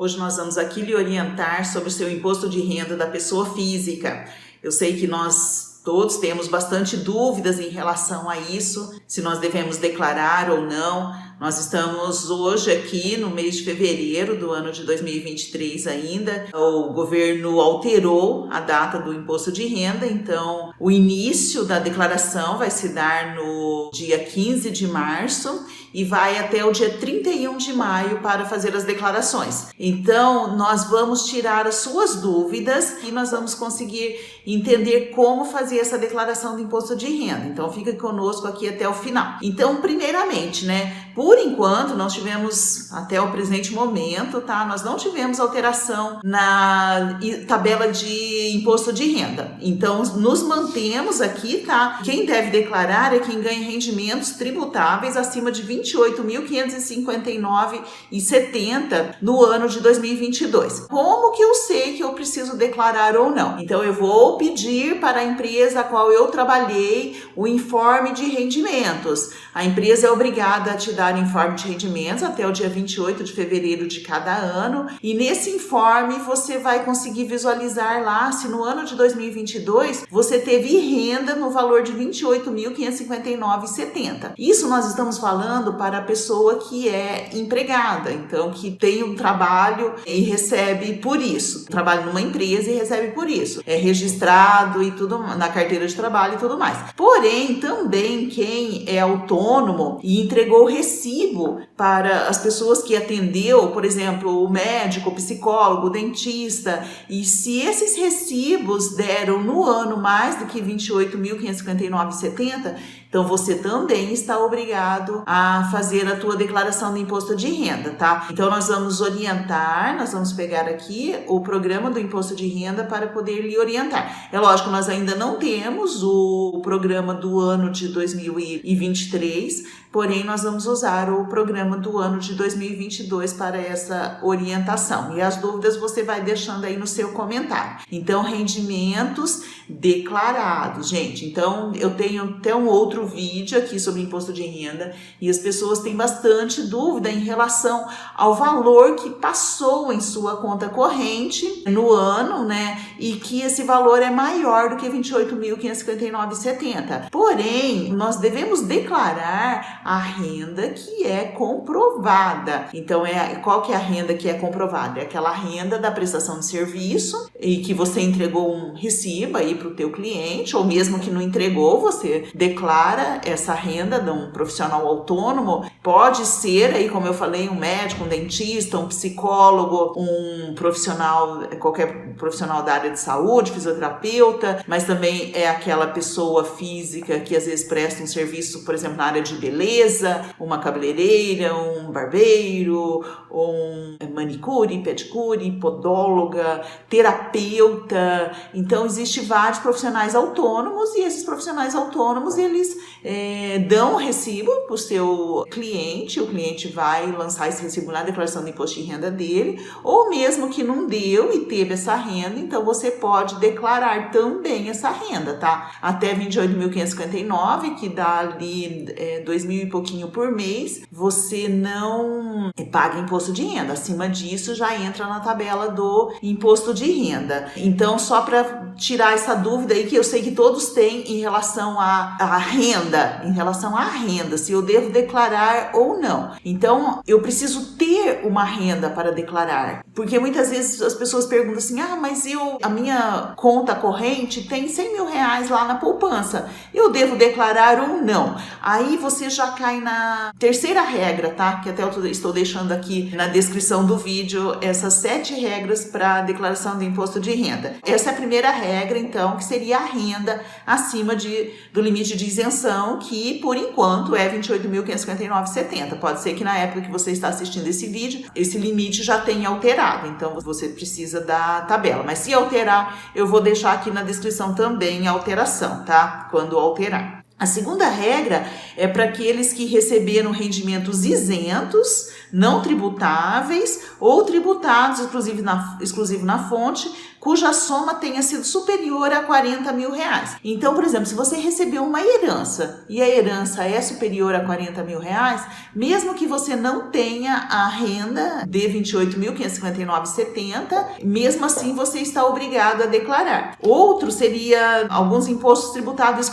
Hoje nós vamos aqui lhe orientar sobre o seu imposto de renda da pessoa física. Eu sei que nós todos temos bastante dúvidas em relação a isso, se nós devemos declarar ou não. Nós estamos hoje aqui no mês de fevereiro do ano de 2023 ainda. O governo alterou a data do imposto de renda, então o início da declaração vai se dar no dia 15 de março e vai até o dia 31 de maio para fazer as declarações. Então, nós vamos tirar as suas dúvidas e nós vamos conseguir entender como fazer essa declaração do imposto de renda. Então, fica conosco aqui até o final. Então, primeiramente, por enquanto, nós tivemos, até o presente momento, tá? Nós não tivemos alteração na tabela de imposto de renda. Então, nos mantemos aqui, tá? Quem deve declarar é quem ganha rendimentos tributáveis acima de R$ 28.559,70 no ano de 2022. Como que eu sei que eu preciso declarar ou não? Então, eu vou pedir para a empresa a qual eu trabalhei o informe de rendimentos. A empresa é obrigada a te dar informe de rendimentos até o dia 28 de fevereiro de cada ano, e nesse informe você vai conseguir visualizar lá se no ano de 2022 você teve renda no valor de R$ 28.559,70. Isso nós estamos falando para a pessoa que é empregada, então que tem um trabalho e recebe por isso, trabalha numa empresa e recebe por isso, é registrado e tudo na carteira de trabalho e tudo mais. Porém, também quem é autônomo e entregou o recibo para as pessoas que atendeu, por exemplo, o médico, o psicólogo, o dentista, e se esses recibos deram no ano mais do que R$ 28.559,70, então você também está obrigado a fazer a tua declaração do imposto de renda, tá? Então nós vamos orientar, nós vamos pegar aqui o programa do imposto de renda para poder lhe orientar. É lógico, nós ainda não temos o programa do ano de 2023, porém nós vamos usar o programa do ano de 2022 para essa orientação. E as dúvidas você vai deixando aí no seu comentário. Então, rendimentos declarados, gente. Então, eu tenho até um outro vídeo aqui sobre imposto de renda e as pessoas têm bastante dúvida em relação ao valor que passou em sua conta corrente no ano, e que esse valor é maior do que R$ 28.559,70. Porém, nós devemos declarar a renda que é comprovada. Então, qual que é a renda que é comprovada? É aquela renda da prestação de serviço e que você entregou um recibo aí para o teu cliente, ou mesmo que não entregou, você declara essa renda de um profissional autônomo. Pode ser aí, como eu falei, um médico, um dentista, um psicólogo, um profissional, qualquer profissional da área de saúde, fisioterapeuta, mas também é aquela pessoa física que às vezes presta um serviço, por exemplo, na área de beleza, uma cabeleireira, um barbeiro, um manicure, pedicure, podóloga, terapeuta. Então, existem vários profissionais autônomos e esses profissionais autônomos, eles dão o recibo para o seu cliente, o cliente vai lançar esse recibo na declaração de imposto de renda dele, ou mesmo que não deu e teve essa renda, então você pode declarar também essa renda, tá? Até R$ 28.559, que dá ali R$2.000 e pouquinho por mês, você não paga imposto de renda. Acima disso, já entra na tabela do imposto de renda. Então, só para tirar essa dúvida aí que eu sei que todos têm em relação à renda, se eu devo declarar ou não. Então, eu preciso ter uma renda para declarar, porque muitas vezes as pessoas perguntam assim, mas a minha conta corrente tem R$100.000 lá na poupança, eu devo declarar ou não? Aí você já cai na terceira regra, tá? Que até eu estou deixando aqui na descrição do vídeo essas 7 regras para a declaração do imposto de renda. Essa é a primeira regra, então, que seria a renda acima do limite de isenção, que por enquanto é R$ 28.559,70. Pode ser que na época que você está assistindo esse vídeo, esse limite já tenha alterado, então você precisa da tabela. Mas se alterar, eu vou deixar aqui na descrição também a alteração, tá? Quando alterar. A segunda regra é para aqueles que receberam rendimentos isentos, não tributáveis ou tributados exclusivo na fonte, cuja soma tenha sido superior a 40 mil reais. Então, por exemplo, se você recebeu uma herança e a herança é superior a 40 mil reais, mesmo que você não tenha a renda de 28.559,70, mesmo assim você está obrigado a declarar. Outro seria alguns impostos tributados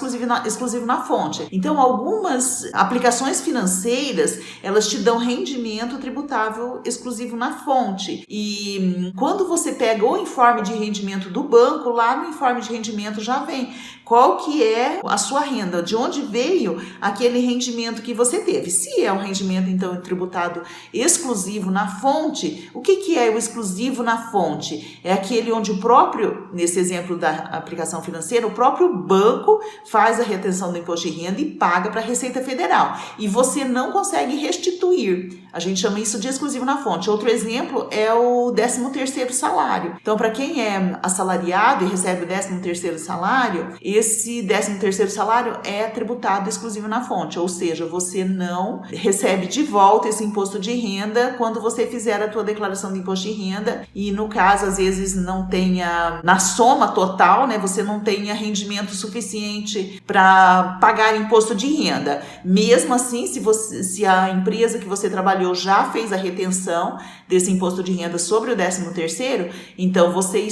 exclusivo na fonte. Então, algumas aplicações financeiras, elas te dão rendimento tributável exclusivo na fonte. E quando você pega o informe de rendimento do banco, lá no informe de rendimento já vem qual que é a sua renda, de onde veio aquele rendimento que você teve. Se é um rendimento, então, tributado exclusivo na fonte, o que é o exclusivo na fonte? É aquele onde o próprio, nesse exemplo da aplicação financeira, o próprio banco faz a retenção do imposto de renda e paga para a Receita Federal. E você não consegue restituir. A gente chama isso de exclusivo na fonte. Outro exemplo é o 13º salário. Então, para quem é assalariado e recebe o 13º salário, esse 13º salário é tributado exclusivo na fonte, ou seja, você não recebe de volta esse imposto de renda quando você fizer a tua declaração de imposto de renda e, no caso, às vezes não tenha, na soma total, né, você não tenha rendimento suficiente para pagar imposto de renda. Mesmo assim, se a empresa que você trabalhou já fez a retenção desse imposto de renda sobre o 13º, então você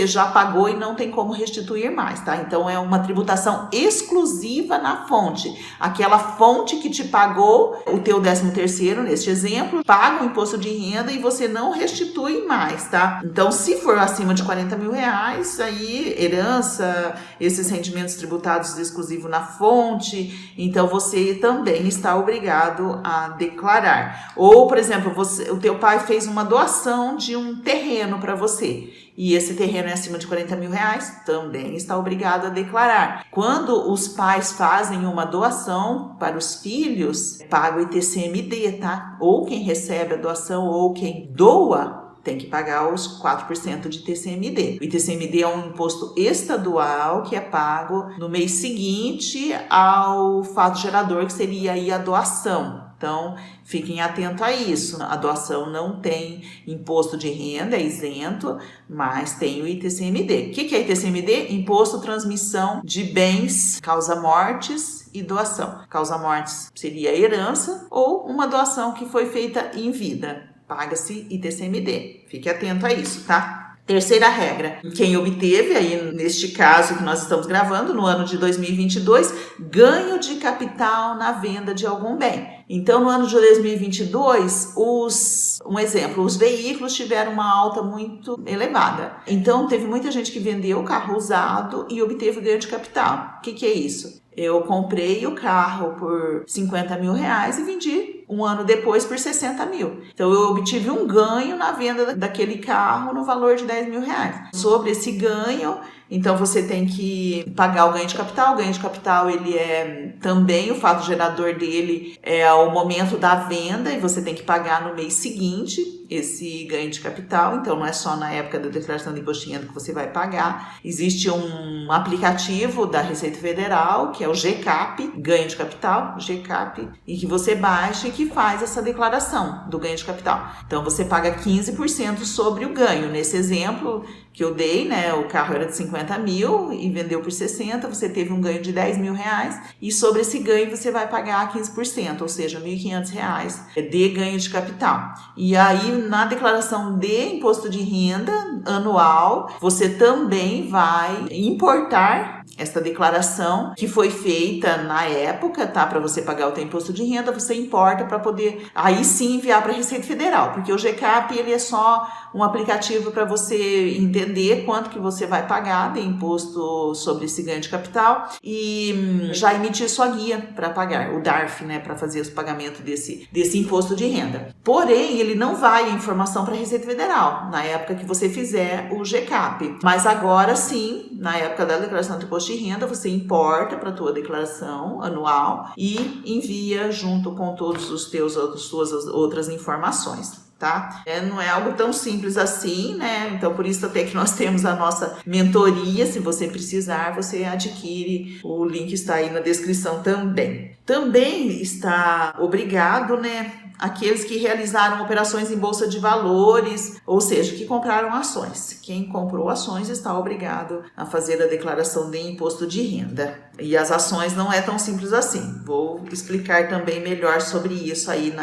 já pagou e não tem como restituir mais, tá? Então é uma tributação exclusiva na fonte. Aquela fonte que te pagou o teu 13º, neste exemplo, paga o imposto de renda e você não restitui mais, tá? Então, se for acima de 40 mil reais, aí herança, esses rendimentos tributados exclusivo na fonte, então você também está obrigado a declarar. Ou, por exemplo, o teu pai fez uma doação de um terreno para você e esse terreno é acima de 40 mil reais, também está obrigado a declarar. Quando os pais fazem uma doação para os filhos, paga o ITCMD, tá? Ou quem recebe a doação ou quem doa tem que pagar os 4% de ITCMD. O ITCMD é um imposto estadual que é pago no mês seguinte ao fato gerador, que seria aí a doação. Então, fiquem atentos a isso. A doação não tem imposto de renda, é isento, mas tem o ITCMD. O que é ITCMD? Imposto Transmissão de Bens, Causa-Mortes e Doação. Causa-mortes seria herança ou uma doação que foi feita em vida. Paga-se ITCMD. Fique atento a isso, tá? Terceira regra, quem obteve, aí neste caso que nós estamos gravando, no ano de 2022, ganho de capital na venda de algum bem. Então, no ano de 2022, um exemplo, os veículos tiveram uma alta muito elevada. Então, teve muita gente que vendeu o carro usado e obteve ganho de capital. O que é isso? Eu comprei o carro por 50 mil reais e vendi um ano depois por 60 mil. Então, eu obtive um ganho na venda daquele carro no valor de 10 mil reais. Sobre esse ganho, então você tem que pagar o ganho de capital. O ganho de capital, ele é também, o fato gerador dele é o momento da venda e você tem que pagar no mês seguinte esse ganho de capital. Então, não é só na época da declaração de imposto de renda que você vai pagar. Existe um aplicativo da Receita Federal, que é o GCAP, ganho de capital, GCAP, e que você baixa e que faz essa declaração do ganho de capital. Então, você paga 15% sobre o ganho. Nesse exemplo que eu dei, né, o carro era de 50 mil e vendeu por 60, você teve um ganho de 10 mil reais e sobre esse ganho você vai pagar 15%, ou seja, R$ 1.500 de ganho de capital. E aí, na declaração de imposto de renda anual, você também vai importar essa declaração que foi feita na época, tá? Para você pagar o teu imposto de renda, você importa para poder aí sim enviar para a Receita Federal, porque o GCAP ele é só um aplicativo para você entender quanto que você vai pagar de imposto sobre esse ganho de capital e já emitir sua guia para pagar, o DARF, né, para fazer os pagamentos desse imposto de renda. Porém, ele não vai a informação para a Receita Federal na época que você fizer o GCAP, mas agora sim, na época da declaração do imposto de renda, você importa para a tua declaração anual e envia junto com todos os suas outras informações. Tá? Não é algo tão simples assim, né? Então, por isso até que nós temos a nossa mentoria. Se você precisar, você adquire. O link está aí na descrição também. Também está obrigado, né? aqueles que realizaram operações em bolsa de valores, ou seja, que compraram ações. Quem comprou ações está obrigado a fazer a declaração de imposto de renda. E as ações não é tão simples assim. Vou explicar também melhor sobre isso aí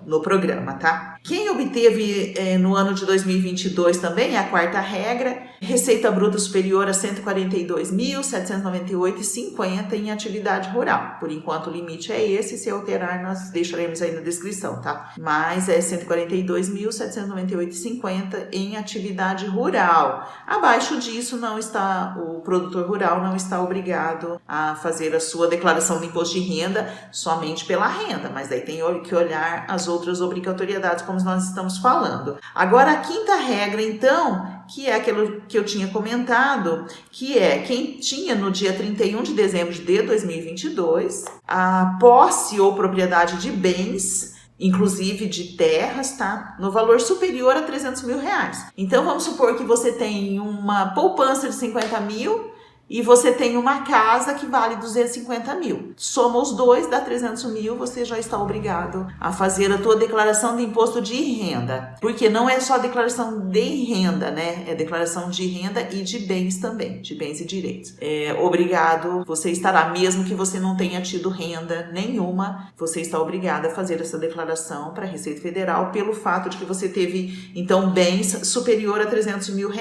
no programa, tá? Quem obteve no ano de 2022 também, a quarta regra, receita bruta superior a R$ 142.798,50 em atividade rural. Por enquanto o limite é esse, se alterar nós deixaremos aí na descrição, tá? Mas é R$ 142.798,50 em atividade rural. Abaixo disso o produtor rural não está obrigado a fazer a sua declaração de imposto de renda somente pela renda, mas daí tem que olhar as outras obrigatoriedades como nós estamos falando. Agora a quinta regra então, que é aquilo que eu tinha comentado, que é quem tinha no dia 31 de dezembro de 2022 a posse ou propriedade de bens, inclusive de terras, tá? No valor superior a R$300 mil. Então vamos supor que você tem uma poupança de 50 mil e você tem uma casa que vale 250 mil. Soma os dois, dá 300 mil, você já está obrigado a fazer a tua declaração de imposto de renda. Porque não é só declaração de renda, né? É declaração de renda e de bens também, de bens e direitos. Obrigado, você estará, mesmo que você não tenha tido renda nenhuma, você está obrigado a fazer essa declaração para a Receita Federal pelo fato de que você teve, então, bens superior a R$300 mil.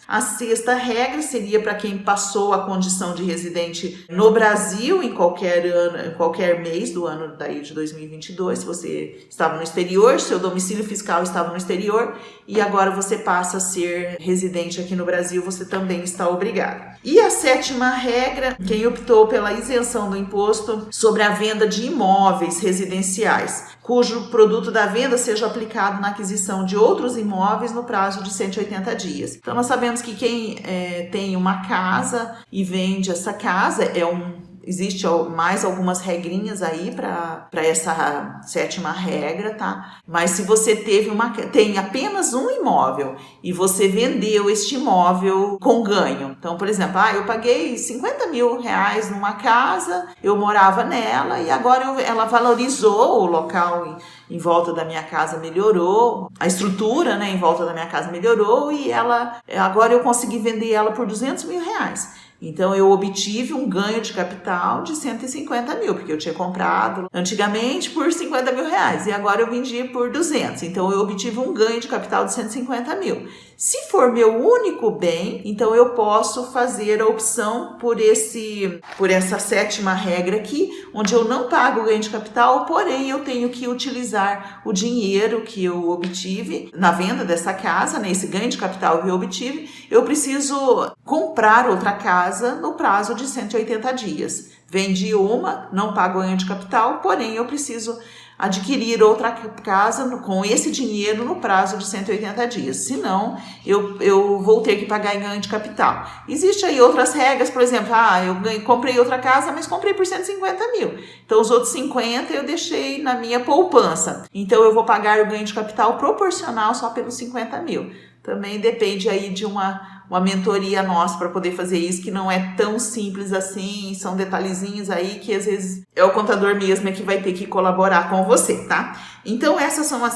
A sexta regra seria para quem passou a condição de residente no Brasil em qualquer ano, em qualquer mês do ano daí de 2022. Se você estava no exterior, seu domicílio fiscal estava no exterior e agora você passa a ser residente aqui no Brasil, você também está obrigado. E a sétima regra, quem optou pela isenção do imposto sobre a venda de imóveis residenciais, cujo produto da venda seja aplicado na aquisição de outros imóveis no prazo de 180 dias. Então, nós sabemos que quem tem uma casa e vende essa casa existe mais algumas regrinhas aí para essa sétima regra, tá? Mas se você tem apenas um imóvel e você vendeu este imóvel com ganho, então, por exemplo, eu paguei R$50 mil numa casa, eu morava nela e agora ela valorizou, o local em volta da minha casa melhorou, a estrutura, né, em volta da minha casa melhorou e agora eu consegui vender ela por R$200 mil. Então, eu obtive um ganho de capital de 150 mil, porque eu tinha comprado antigamente por 50 mil reais e agora eu vendi por 200. Então, eu obtive um ganho de capital de 150 mil. Se for meu único bem, então eu posso fazer a opção por essa sétima regra aqui, onde eu não pago o ganho de capital, porém eu tenho que utilizar o dinheiro que eu obtive na venda dessa casa, né, esse ganho de capital que eu obtive, eu preciso comprar outra casa no prazo de 180 dias. Vendi uma, não pago ganho de capital, porém eu preciso adquirir outra casa com esse dinheiro no prazo de 180 dias. Senão, eu vou ter que pagar em ganho de capital. Existem aí outras regras, por exemplo, eu comprei outra casa, mas comprei por 150 mil. Então, os outros 50 eu deixei na minha poupança. Então, eu vou pagar o ganho de capital proporcional só pelos 50 mil. Também depende aí de uma mentoria nossa para poder fazer isso, que não é tão simples assim, são detalhezinhos aí que às vezes é o contador mesmo que vai ter que colaborar com você, tá? Então essas são as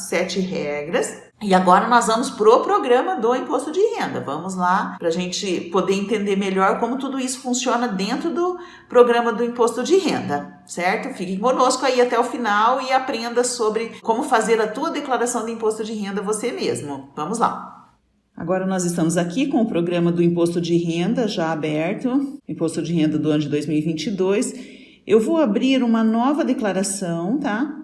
sete regras. E agora nós vamos pro programa do imposto de renda. Vamos lá para a gente poder entender melhor como tudo isso funciona dentro do programa do imposto de renda, certo? Fique conosco aí até o final e aprenda sobre como fazer a tua declaração de imposto de renda você mesmo. Vamos lá. Agora nós estamos aqui com o programa do imposto de renda já aberto, imposto de renda do ano de 2022. Eu vou abrir uma nova declaração, tá?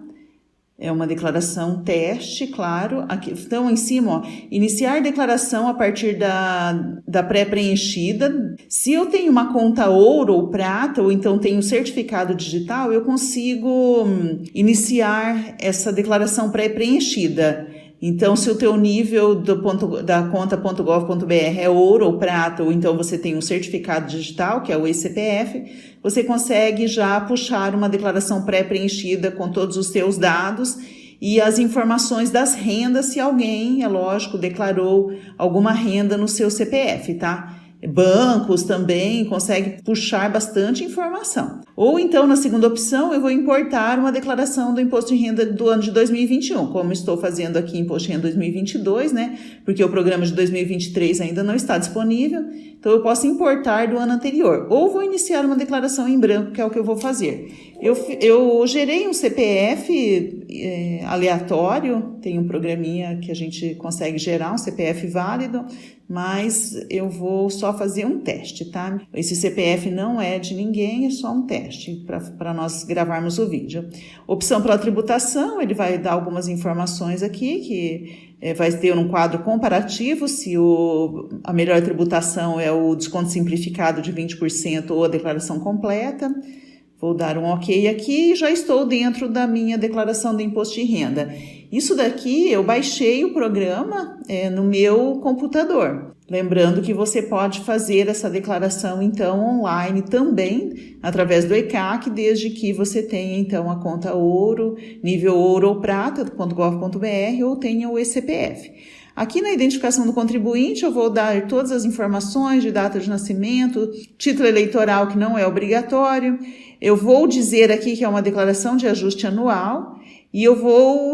É uma declaração teste, claro. Aqui, então, em cima, iniciar declaração a partir da pré-preenchida. Se eu tenho uma conta ouro ou prata, ou então tenho um certificado digital, eu consigo iniciar essa declaração pré-preenchida. Então, se o teu nível da conta.gov.br é ouro ou prata, ou então você tem um certificado digital, que é o eCPF, você consegue já puxar uma declaração pré-preenchida com todos os teus dados e as informações das rendas, se alguém, é lógico, declarou alguma renda no seu CPF, tá? bancos também, consegue puxar bastante informação. Ou então, na segunda opção, eu vou importar uma declaração do imposto de renda do ano de 2021, como estou fazendo aqui imposto de renda 2022, né? Porque o programa de 2023 ainda não está disponível, então eu posso importar do ano anterior. Ou vou iniciar uma declaração em branco, que é o que eu vou fazer. Eu gerei um CPF aleatório, tem um programinha que a gente consegue gerar um CPF válido, mas eu vou só fazer um teste, tá? Esse CPF não é de ninguém, é só um teste para nós gravarmos o vídeo. Opção pela tributação, ele vai dar algumas informações aqui, que vai ter um quadro comparativo, se a melhor tributação é o desconto simplificado de 20% ou a declaração completa. Vou dar um OK aqui e já estou dentro da minha declaração de imposto de renda. Isso daqui eu baixei o programa no meu computador. Lembrando que você pode fazer essa declaração então online também através do ECAC, desde que você tenha então a conta ouro, nível ouro ou prata.gov.br ou tenha o eCPF. Aqui na identificação do contribuinte eu vou dar todas as informações de data de nascimento, título eleitoral que não é obrigatório. Eu vou dizer aqui que é uma declaração de ajuste anual e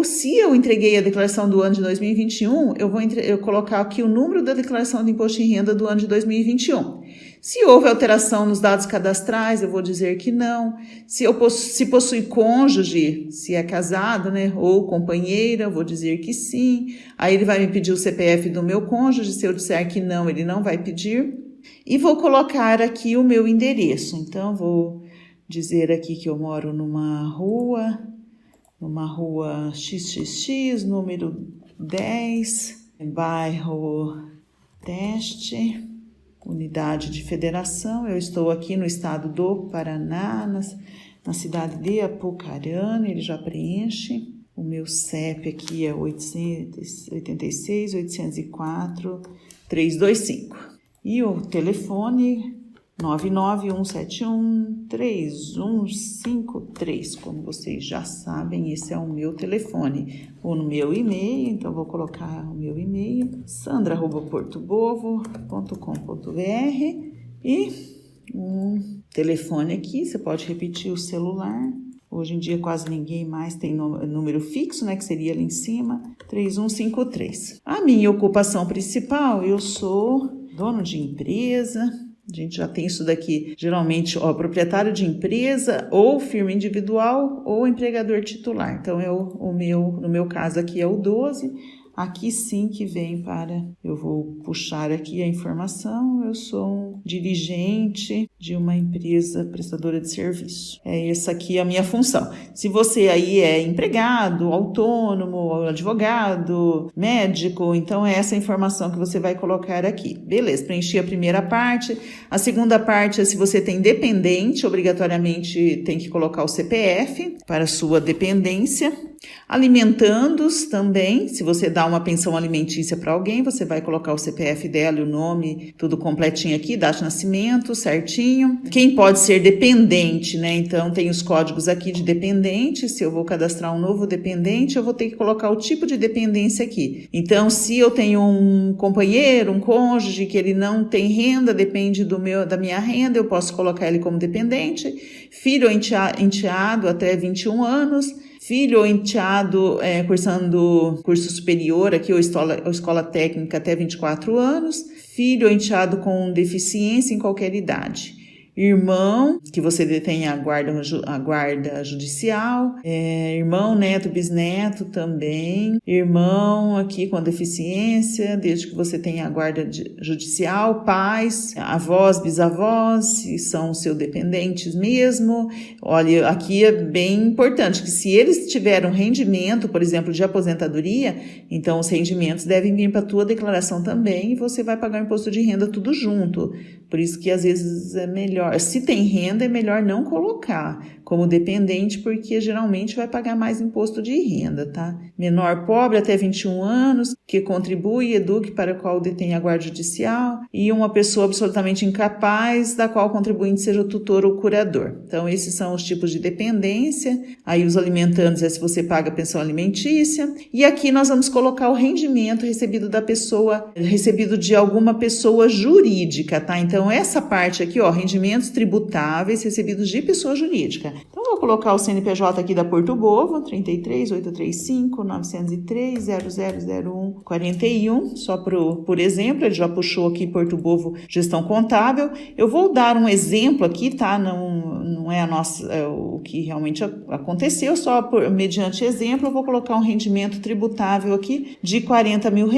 se eu entreguei a declaração do ano de 2021, eu vou colocar aqui o número da declaração de imposto de renda do ano de 2021. Se houve alteração nos dados cadastrais, eu vou dizer que não. Se possui cônjuge, se é casado, né, ou companheira, eu vou dizer que sim. Aí ele vai me pedir o CPF do meu cônjuge, se eu disser que não, ele não vai pedir. E vou colocar aqui o meu endereço. Então, vou dizer aqui que eu moro numa rua XXX, número 10, bairro Teste, unidade de federação. Eu estou aqui no estado do Paraná, na cidade de Apucarana, ele já preenche. O meu CEP aqui é 886 804 325. E o telefone 991713153. Como vocês já sabem, esse é o meu telefone. Ou no meu e-mail, então vou colocar o meu e-mail, sandra@portobovo.com.br, e um telefone aqui, você pode repetir o celular. Hoje em dia quase ninguém mais tem número fixo, né, que seria ali em cima, 3153. A minha ocupação principal, eu sou dono de empresa. A gente já tem isso daqui, geralmente, proprietário de empresa, ou firma individual, ou empregador titular. Então, no meu caso aqui é o 12, aqui sim que vem eu vou puxar aqui a informação, eu sou um dirigente de uma empresa prestadora de serviço. Essa aqui a minha função. Se você aí é empregado, autônomo, advogado, médico, então é essa informação que você vai colocar aqui. Beleza, preenchi a primeira parte. A segunda parte é se você tem dependente, obrigatoriamente tem que colocar o CPF para sua dependência. Alimentandos também, se você dá uma pensão alimentícia para alguém, você vai colocar o CPF dela e o nome, tudo completinho aqui, data de nascimento, certinho. Quem pode ser dependente, né? Então tem os códigos aqui de dependente. Se eu vou cadastrar um novo dependente, eu vou ter que colocar o tipo de dependência aqui. Então, se eu tenho um companheiro, um cônjuge, que ele não tem renda, depende da minha renda, eu posso colocar ele como dependente. Filho ou enteado até 21 anos. Filho ou enteado cursando curso superior, aqui ou escola técnica até 24 anos. Filho ou enteado com deficiência em qualquer idade. Irmão, que você detém a guarda judicial, irmão, neto, bisneto também, irmão aqui com deficiência, desde que você tenha a guarda judicial, pais, avós, bisavós, se são seus dependentes mesmo. Olha, aqui é bem importante que se eles tiveram rendimento, por exemplo, de aposentadoria, então os rendimentos devem vir para a tua declaração também e você vai pagar o imposto de renda tudo junto. Por isso que às vezes é melhor, se tem renda é melhor não colocar. como dependente, porque geralmente vai pagar mais imposto de renda, tá? Menor pobre até 21 anos, que contribui e eduque para o qual detém a guarda judicial, e uma pessoa absolutamente incapaz, da qual o contribuinte seja o tutor ou curador. Então, esses são os tipos de dependência. Aí, os alimentandos é se você paga pensão alimentícia. E aqui nós vamos colocar o rendimento recebido da pessoa, recebido de alguma pessoa jurídica, tá? Então, essa parte aqui, ó, rendimentos tributáveis recebidos de pessoa jurídica. Então, vou colocar o CNPJ aqui da Porto Bovo, 33.835.903.0001.41, só por exemplo, ele já puxou aqui Porto Bovo Gestão Contábil. Eu vou dar um exemplo aqui, tá? Não é o que realmente aconteceu, só mediante exemplo, eu vou colocar um rendimento tributável aqui de R$40 mil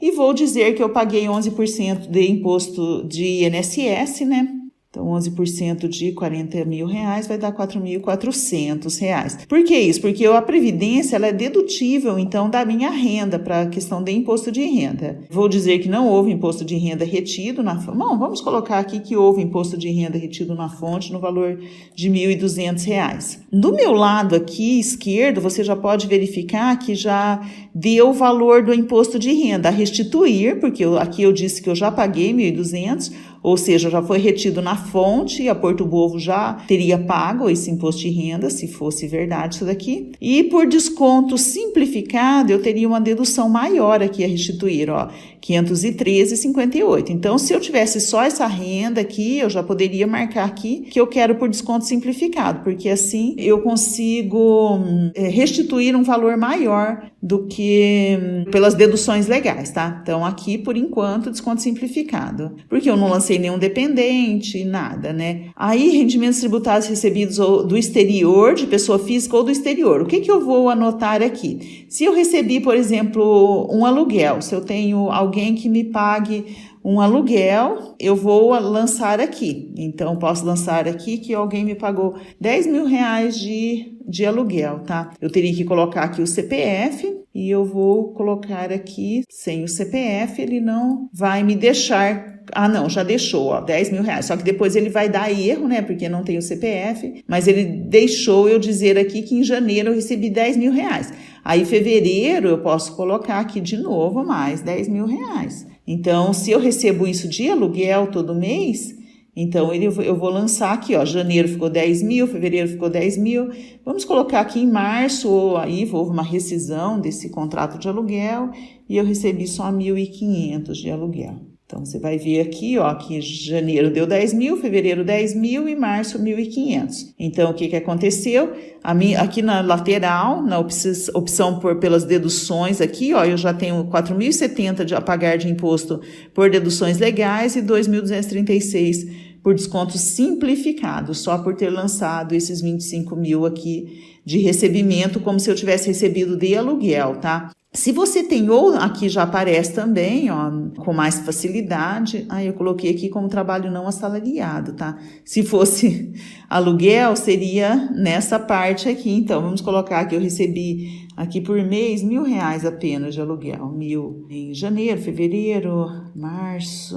e vou dizer que eu paguei 11% de imposto de INSS, né? Então, 11% de R$40 mil vai dar R$4.400. Por que isso? Porque a previdência ela é dedutível, então, da minha renda para a questão de imposto de renda. Vou dizer que não houve imposto de renda retido na fonte. Não, vamos colocar aqui que houve imposto de renda retido na fonte no valor de R$1.200. Do meu lado aqui, esquerdo, você já pode verificar que já deu o valor do imposto de renda a restituir, porque aqui eu disse que eu já paguei R$1.200, ou seja, já foi retido na fonte e a Porto Bovo já teria pago esse imposto de renda, se fosse verdade isso daqui. E por desconto simplificado, eu teria uma dedução maior aqui a restituir, ó, R$513,58. Então, se eu tivesse só essa renda aqui, eu já poderia marcar aqui que eu quero por desconto simplificado, porque assim eu consigo restituir um valor maior do que pelas deduções legais, tá? Então, aqui, por enquanto, desconto simplificado, porque eu não lancei nenhum dependente, nada, né? Aí, rendimentos tributários recebidos do exterior, de pessoa física ou do exterior. O que eu vou anotar aqui? Se eu recebi, por exemplo, um aluguel, se eu tenho alguém que me pague um aluguel, eu vou lançar aqui. Então, posso lançar aqui que alguém me pagou R$10 mil de aluguel, tá? Eu teria que colocar aqui o CPF e eu vou colocar aqui sem o CPF, ele não vai me deixar. Ah, não, já deixou, ó, R$10 mil. Só que depois ele vai dar erro, né? Porque não tem o CPF, mas ele deixou eu dizer aqui que em janeiro eu recebi R$10 mil. Aí, em fevereiro, eu posso colocar aqui de novo mais R$10 mil. Então, se eu recebo isso de aluguel todo mês, então eu vou lançar aqui, ó, janeiro ficou 10 mil, fevereiro ficou 10 mil. Vamos colocar aqui em março, ou aí houve uma rescisão desse contrato de aluguel e eu recebi só 1.500 de aluguel. Então, você vai ver aqui, ó, que janeiro deu 10 mil, fevereiro 10 mil e março 1.500. Então, o que aconteceu? Aqui na lateral, na opção pelas deduções aqui, ó, eu já tenho 4.070 a pagar de imposto por deduções legais e 2.236 por desconto simplificado, só por ter lançado esses 25 mil aqui de recebimento, como se eu tivesse recebido de aluguel, tá? Se você tem, ou aqui já aparece também, ó, com mais facilidade, aí eu coloquei aqui como trabalho não assalariado, tá? Se fosse aluguel, seria nessa parte aqui. Então, vamos colocar que eu recebi aqui por mês R$1.000 apenas de aluguel. 1.000 em janeiro, fevereiro, março,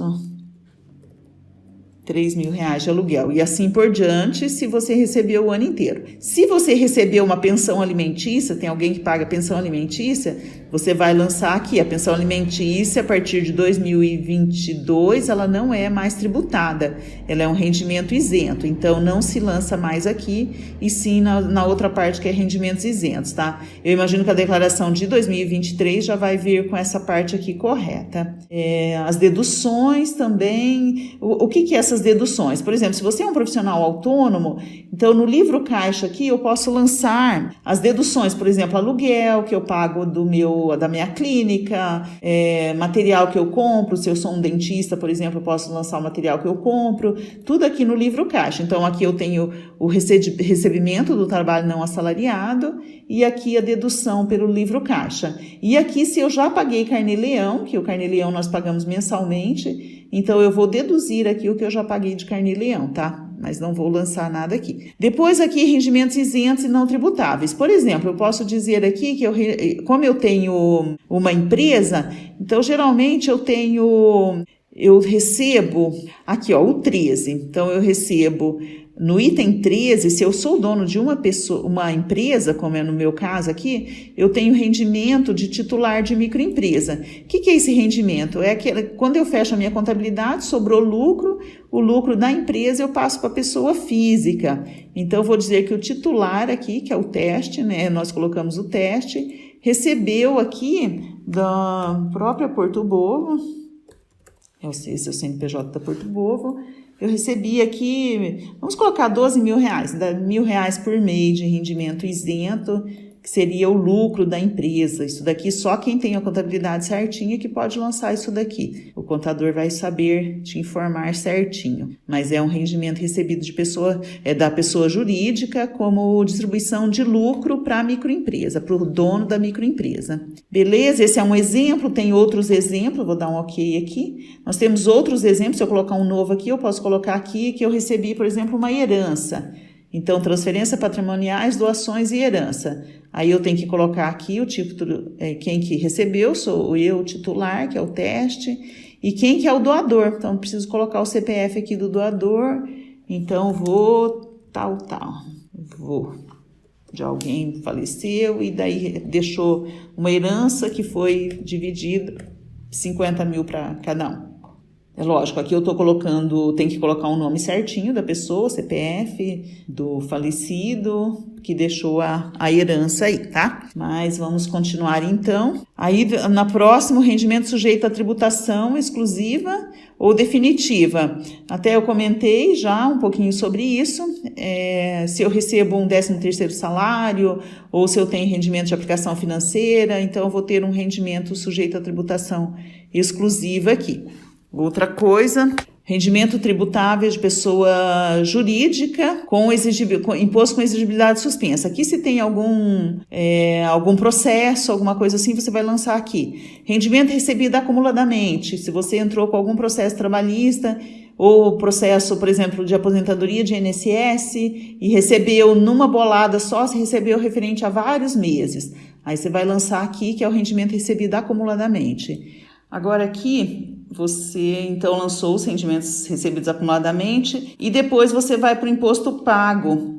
R$3.000 de aluguel. E assim por diante, se você recebeu o ano inteiro. Se você recebeu uma pensão alimentícia, tem alguém que paga pensão alimentícia, você vai lançar aqui a pensão alimentícia a partir de 2022, ela não é mais tributada, ela é um rendimento isento, então não se lança mais aqui, e sim na outra parte que é rendimentos isentos, tá? Eu imagino que a declaração de 2023 já vai vir com essa parte aqui correta. As deduções também, o que é essas deduções? Por exemplo, se você é um profissional autônomo, então no livro caixa aqui eu posso lançar as deduções, por exemplo, aluguel que eu pago da minha clínica, material que eu compro, se eu sou um dentista, por exemplo, eu posso lançar o material que eu compro, tudo aqui no livro caixa. Então aqui eu tenho o recebimento do trabalho não assalariado e aqui a dedução pelo livro caixa. E aqui se eu já paguei carnê-leão, que o carnê-leão nós pagamos mensalmente, então eu vou deduzir aqui o que eu já paguei de carnê-leão, tá? Mas não vou lançar nada aqui. Depois aqui, rendimentos isentos e não tributáveis. Por exemplo, eu posso dizer aqui que como eu tenho uma empresa, então geralmente eu recebo aqui, ó, o 13. Então eu recebo No item 13, se eu sou dono de uma empresa, como é no meu caso aqui, eu tenho rendimento de titular de microempresa. O que é esse rendimento? É que quando eu fecho a minha contabilidade, sobrou lucro, o lucro da empresa eu passo para a pessoa física. Então, eu vou dizer que o titular aqui, que é o teste, né? Nós colocamos o teste, recebeu aqui da própria Porto Bovo, esse é o CNPJ da Porto Bovo, eu recebi aqui, vamos colocar 12 mil reais, dá R$1.000 por mês de rendimento isento, que seria o lucro da empresa. Isso daqui só quem tem a contabilidade certinha que pode lançar isso daqui. O contador vai saber te informar certinho. Mas é um rendimento recebido da pessoa jurídica como distribuição de lucro para a microempresa, para o dono da microempresa. Beleza? Esse é um exemplo, tem outros exemplos, vou dar um ok aqui. Nós temos outros exemplos, se eu colocar um novo aqui, eu posso colocar aqui que eu recebi, por exemplo, uma herança. Então, transferência patrimoniais, doações e herança. Aí eu tenho que colocar aqui o tipo, quem que recebeu, sou eu, o titular, que é o teste, e quem que é o doador. Então, preciso colocar o CPF aqui do doador. Então, vou de alguém faleceu e daí deixou uma herança que foi dividida 50 mil para cada um. É lógico, aqui eu estou colocando, tem que colocar o nome certinho da pessoa, CPF, do falecido, que deixou a herança aí, tá? Mas vamos continuar então. Aí, na próxima, rendimento sujeito à tributação exclusiva ou definitiva. Até eu comentei já um pouquinho sobre isso. Se eu recebo um 13º salário ou se eu tenho rendimento de aplicação financeira, então eu vou ter um rendimento sujeito à tributação exclusiva aqui. Outra coisa, rendimento tributável de pessoa jurídica com imposto com exigibilidade suspensa. Aqui se tem algum processo, alguma coisa assim, você vai lançar aqui. Rendimento recebido acumuladamente, se você entrou com algum processo trabalhista ou processo, por exemplo, de aposentadoria de INSS e recebeu numa bolada só, se recebeu referente a vários meses. Aí você vai lançar aqui que é o rendimento recebido acumuladamente. Agora aqui, você então lançou os rendimentos recebidos acumuladamente e depois você vai para o imposto pago.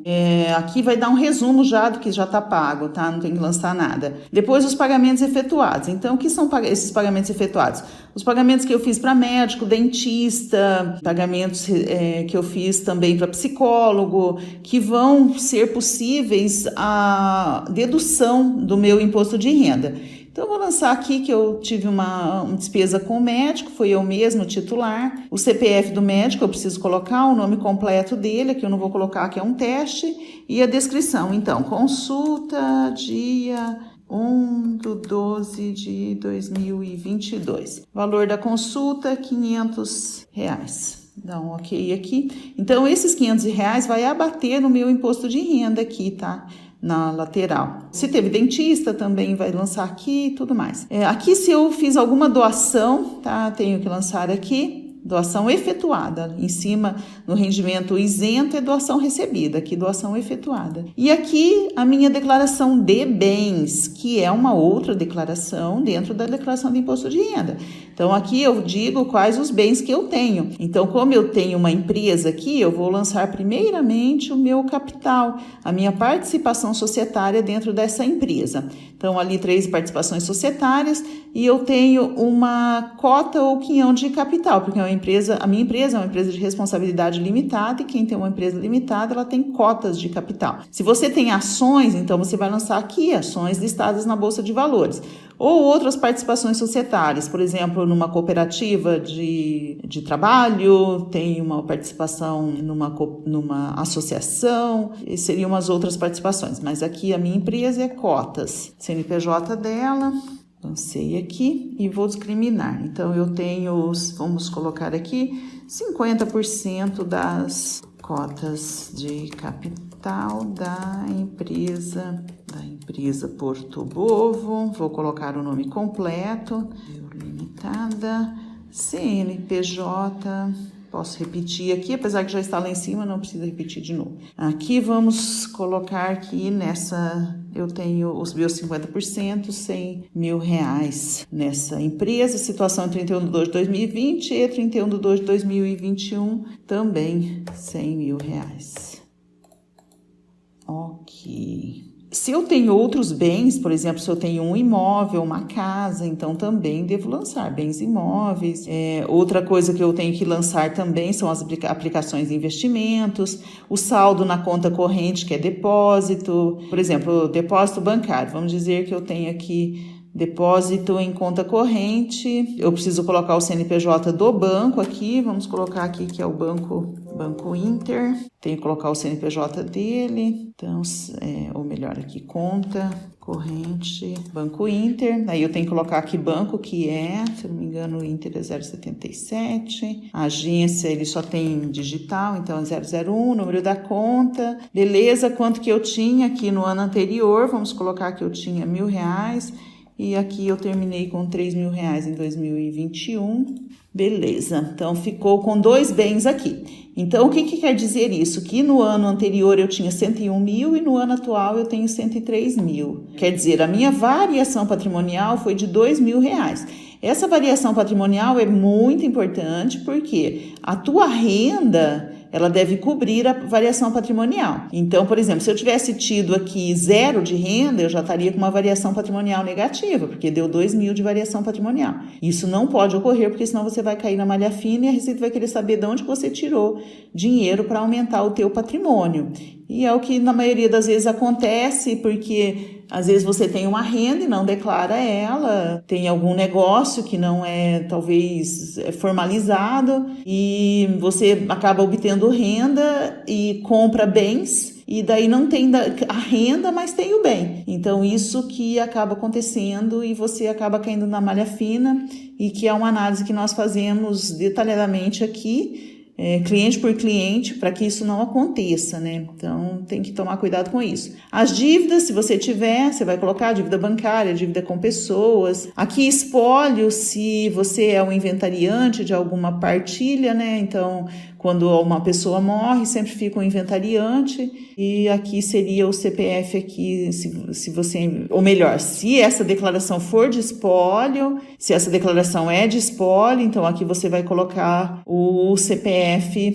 Aqui vai dar um resumo já do que já está pago, tá? Não tem que lançar nada. Depois os pagamentos efetuados. Então, o que são esses pagamentos efetuados? Os pagamentos que eu fiz para médico, dentista, pagamentos que eu fiz também para psicólogo, que vão ser possíveis a dedução do meu imposto de renda. Então, eu vou lançar aqui que eu tive uma despesa com o médico, foi eu mesmo titular. O CPF do médico, eu preciso colocar o nome completo dele, que eu não vou colocar, que é um teste, e a descrição. Então, consulta dia 1/12 de 2022. Valor da consulta, R$500. Dá um ok aqui. Então, esses R$500 vai abater no meu imposto de renda aqui, tá? Na lateral. Se teve dentista, também vai lançar aqui e tudo mais. Aqui, se eu fiz alguma doação, tá? Tenho que lançar aqui. Doação efetuada. Em cima, no rendimento isento, é doação recebida. Aqui, doação efetuada. E aqui, a minha declaração de bens, que é uma outra declaração dentro da declaração de imposto de renda. Então, aqui eu digo quais os bens que eu tenho. Então, como eu tenho uma empresa aqui, eu vou lançar primeiramente o meu capital, a minha participação societária dentro dessa empresa. Então, ali 3 participações societárias e eu tenho uma cota ou quinhão de capital, porque a minha empresa é uma empresa de responsabilidade limitada e quem tem uma empresa limitada, ela tem cotas de capital. Se você tem ações, então você vai lançar aqui ações listadas na Bolsa de Valores. Ou outras participações societárias, por exemplo, numa cooperativa de trabalho, tem uma participação numa associação, e seriam umas outras participações. Mas aqui a minha empresa é cotas. CNPJ dela, lancei aqui e vou discriminar. Então, eu tenho, vamos colocar aqui, 50% das cotas de capital da empresa Porto Bovo. Vou colocar o nome completo, limitada, CNPJ, posso repetir aqui, apesar que já está lá em cima, não precisa repetir de novo. Aqui vamos colocar aqui nessa eu tenho os meus 50%, R$100.000 nessa empresa. Situação 31/2/2020 e 31/2/2021, também R$100.000. Ok. Se eu tenho outros bens, por exemplo, se eu tenho um imóvel, uma casa, então também devo lançar bens imóveis. Outra coisa que eu tenho que lançar também são as aplicações de investimentos, o saldo na conta corrente, que é depósito. Por exemplo, depósito bancário. Vamos dizer que eu tenho aqui depósito em conta corrente. Eu preciso colocar o CNPJ do banco aqui. Vamos colocar aqui que é o Banco Inter. Tenho que colocar o CNPJ dele. Então, ou melhor aqui, conta corrente, Banco Inter. Aí eu tenho que colocar aqui banco, que é, se eu não me engano, o Inter é 077. A agência, ele só tem digital, então é 001, número da conta. Beleza, quanto que eu tinha aqui no ano anterior? Vamos colocar que eu tinha R$1.000. E aqui eu terminei com R$3.000 em 2021. Beleza, então ficou com 2 bens aqui. Então, o que quer dizer isso? Que no ano anterior eu tinha 101.000 e no ano atual eu tenho 103.000. Quer dizer, a minha variação patrimonial foi de R$2.000. Essa variação patrimonial é muito importante porque a tua renda, ela deve cobrir a variação patrimonial. Então, por exemplo, se eu tivesse tido aqui 0 de renda, eu já estaria com uma variação patrimonial negativa, porque deu 2.000 de variação patrimonial. Isso não pode ocorrer, porque senão você vai cair na malha fina e a Receita vai querer saber de onde você tirou dinheiro para aumentar o teu patrimônio. E é o que na maioria das vezes acontece, porque às vezes você tem uma renda e não declara ela, tem algum negócio que não é, talvez, formalizado, e você acaba obtendo renda e compra bens, e daí não tem a renda, mas tem o bem. Então, isso que acaba acontecendo e você acaba caindo na malha fina, e que é uma análise que nós fazemos detalhadamente aqui, cliente por cliente, para que isso não aconteça, né? Então, tem que tomar cuidado com isso. As dívidas, se você tiver, você vai colocar dívida bancária, dívida com pessoas. Aqui, espólio, se você é um inventariante de alguma partilha, né? Então, quando uma pessoa morre, sempre fica um inventariante. E aqui seria o CPF aqui, se você... Ou melhor, se essa declaração for de espólio, se essa declaração é de espólio, então aqui você vai colocar o CPF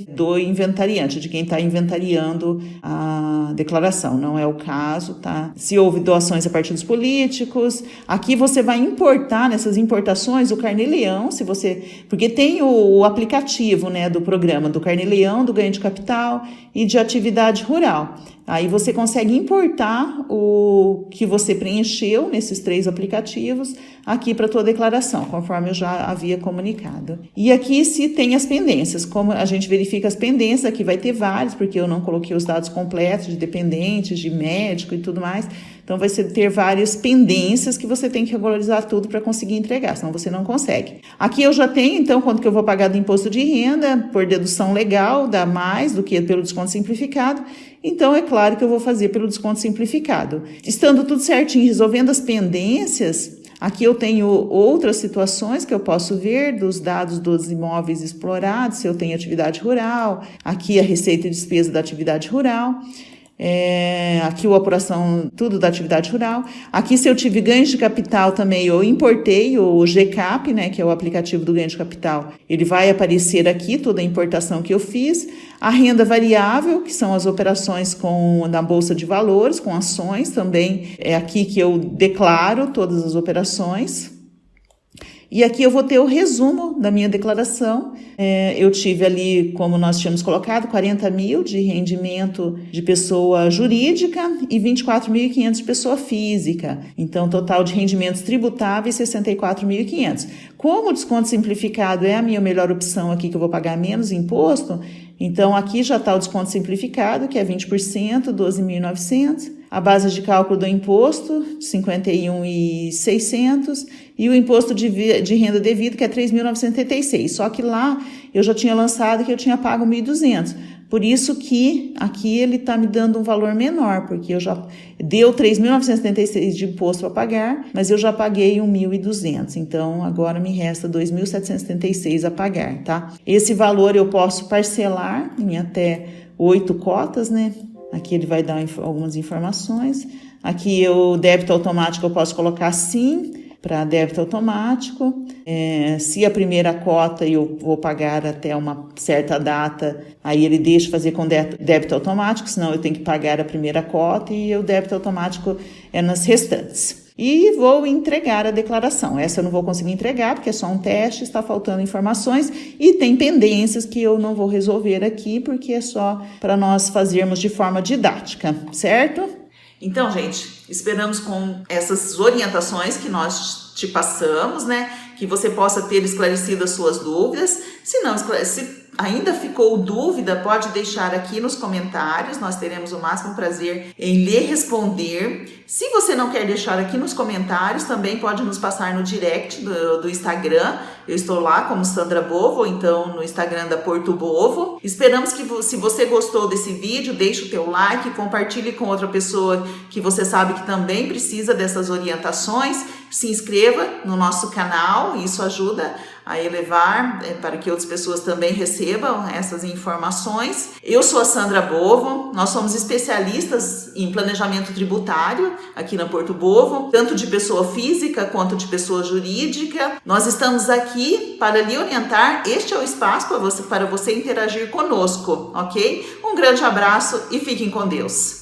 do inventariante, de quem está inventariando a declaração. Não é o caso, tá? Se houve doações a partidos políticos, aqui você vai importar, nessas importações, o Carnê-Leão, se você... Porque tem o aplicativo, né, do programa, do Carnê-Leão, do ganho de capital e de atividade rural. Aí você consegue importar o que você preencheu nesses 3 aplicativos aqui para a tua declaração, conforme eu já havia comunicado. E aqui se tem as pendências, como a gente verifica as pendências, aqui vai ter vários, porque eu não coloquei os dados completos de dependentes, de médico e tudo mais. Então, vai ter várias pendências que você tem que regularizar tudo para conseguir entregar, senão você não consegue. Aqui eu já tenho, então, quanto que eu vou pagar do imposto de renda, por dedução legal, dá mais do que pelo desconto simplificado. Então, é claro que eu vou fazer pelo desconto simplificado. Estando tudo certinho, resolvendo as pendências, aqui eu tenho outras situações que eu posso ver dos dados dos imóveis explorados, se eu tenho atividade rural, aqui a receita e despesa da atividade rural. Aqui a apuração, tudo da atividade rural. Aqui, se eu tive ganhos de capital também, eu importei o GCAP, né, que é o aplicativo do ganho de capital. Ele vai aparecer aqui, toda a importação que eu fiz. A renda variável, que são as operações na Bolsa de Valores, com ações também. É aqui que eu declaro todas as operações. E aqui eu vou ter o resumo da minha declaração. Eu tive ali, como nós tínhamos colocado, 40.000 de rendimento de pessoa jurídica e 24.500 de pessoa física. Então, total de rendimentos tributáveis, 64.500. Como o desconto simplificado é a minha melhor opção aqui, que eu vou pagar menos imposto, então aqui já está o desconto simplificado, que é 20%, 12.900. A base de cálculo do imposto, 51.600, e o imposto de renda devido, que é 3.976. Só que lá eu já tinha lançado que eu tinha pago 1.200. Por isso que aqui ele está me dando um valor menor, porque eu já deu 3.976 de imposto para pagar, mas eu já paguei 1.200. Então, agora me resta 2.776 a pagar, tá? Esse valor eu posso parcelar em até 8 cotas, né? Aqui ele vai dar algumas informações. Aqui o débito automático eu posso colocar sim, para débito automático. Se a primeira cota eu vou pagar até uma certa data, aí ele deixa fazer com débito automático, senão eu tenho que pagar a primeira cota e o débito automático é nas restantes. E vou entregar a declaração. Essa eu não vou conseguir entregar porque é só um teste, está faltando informações e tem pendências que eu não vou resolver aqui porque é só para nós fazermos de forma didática, certo? Então, gente, esperamos com essas orientações que nós te passamos, né, que você possa ter esclarecido as suas dúvidas. Se não, se ainda ficou dúvida, pode deixar aqui nos comentários, nós teremos o máximo prazer em lhe responder. Se você não quer deixar aqui nos comentários, também pode nos passar no direct do Instagram. Eu estou lá como Sandra Bovo, ou então no Instagram da Porto Bovo. Esperamos que, se você gostou desse vídeo, deixe o teu like, compartilhe com outra pessoa que você sabe que também precisa dessas orientações. Se inscreva no nosso canal, isso ajuda a elevar para que outras pessoas também recebam essas informações. Eu sou a Sandra Bovo, nós somos especialistas em planejamento tributário aqui na Porto Bovo, tanto de pessoa física quanto de pessoa jurídica. Nós estamos aqui para lhe orientar, este é o espaço para você interagir conosco, ok? Um grande abraço e fiquem com Deus.